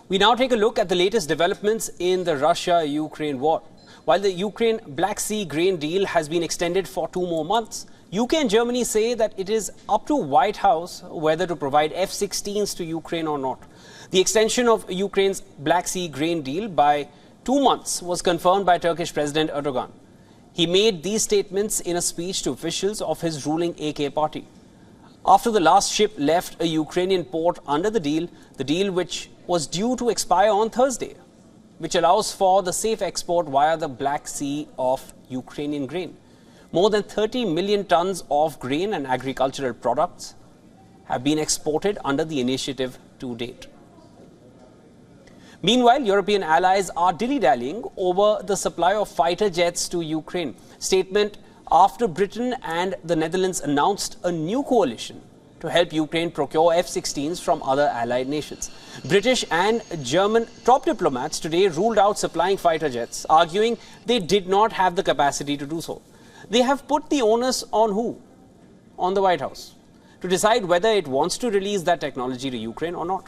We now take a look at the latest developments in the Russia-Ukraine war. While the Ukraine Black Sea grain deal has been extended for 2 more months, UK and Germany say that it is up to White House whether to provide F-16s to Ukraine or not. The extension of Ukraine's Black Sea grain deal by 2 months was confirmed by Turkish President Erdogan. He made these statements in a speech to officials of his ruling AK party. After the last ship left a Ukrainian port under the deal which was due to expire on Thursday, which allows for the safe export via the Black Sea of Ukrainian grain. More than 30 million tons of grain and agricultural products have been exported under the initiative to date. Meanwhile, European allies are dilly-dallying over the supply of fighter jets to Ukraine. Statement after Britain and the Netherlands announced a new coalition to help Ukraine procure F-16s from other allied nations. British and German top diplomats today ruled out supplying fighter jets, arguing they did not have the capacity to do so. They have put the onus on who? On the White House, to decide whether it wants to release that technology to Ukraine or not.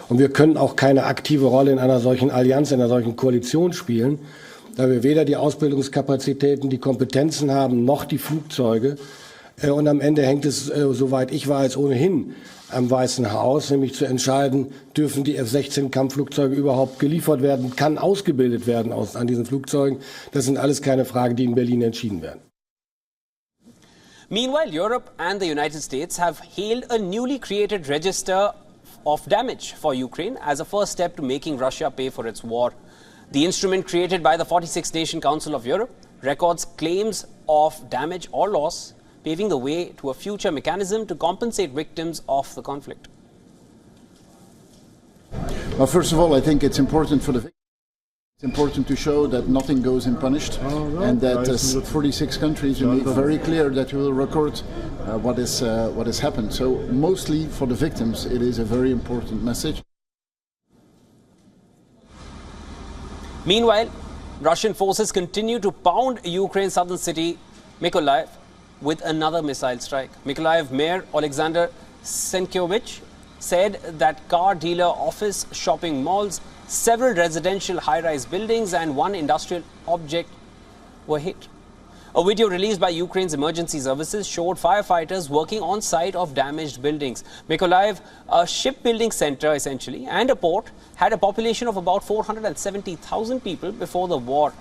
Und wir können auch keine aktive Rolle in einer solchen Allianz, in einer solchen Koalition spielen, da wir weder die Ausbildungskapazitäten, die Kompetenzen haben, noch die Flugzeuge. Und am Ende hängt es, soweit ich weiß, ohnehin am Weißen Haus, nämlich zu entscheiden, dürfen die F-16 Kampfflugzeuge überhaupt geliefert werden, kann ausgebildet werden an diesen Flugzeugen. Das sind alles keine Fragen, die in Berlin entschieden werden. Meanwhile, Europe and the United States have hailed a newly created register of damage for Ukraine as a first step to making Russia pay for its war. The instrument created by the 46-nation Council of Europe records claims of damage or loss, paving the way to a future mechanism to compensate victims of the conflict. Well, first of all, I think it's important for the victims. It's important to show that nothing goes unpunished, and that as 46 countries we make very clear that we will record what has happened. So mostly for the victims, it is a very important message. Meanwhile, Russian forces continue to pound Ukraine's southern city, Mykolaiv, with another missile strike. Mykolaiv Mayor Alexander Senkyovich said that car dealer office, shopping malls, several residential high-rise buildings and one industrial object were hit. A video released by Ukraine's emergency services showed firefighters working on site of damaged buildings. Mykolaiv, a shipbuilding center essentially, and a port, had a population of about 470,000 people before the war.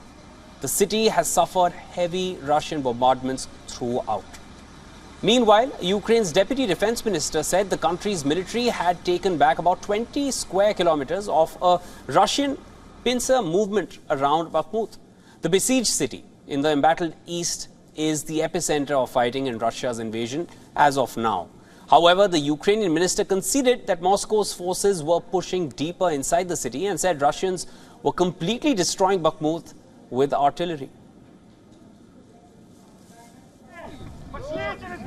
The city has suffered heavy Russian bombardments throughout. Meanwhile, Ukraine's deputy defense minister said the country's military had taken back about 20 square kilometers of a Russian pincer movement around Bakhmut. The besieged city in the embattled east is the epicenter of fighting in Russia's invasion as of now. However, the Ukrainian minister conceded that Moscow's forces were pushing deeper inside the city and said Russians were completely destroying Bakhmut with artillery. Пошли через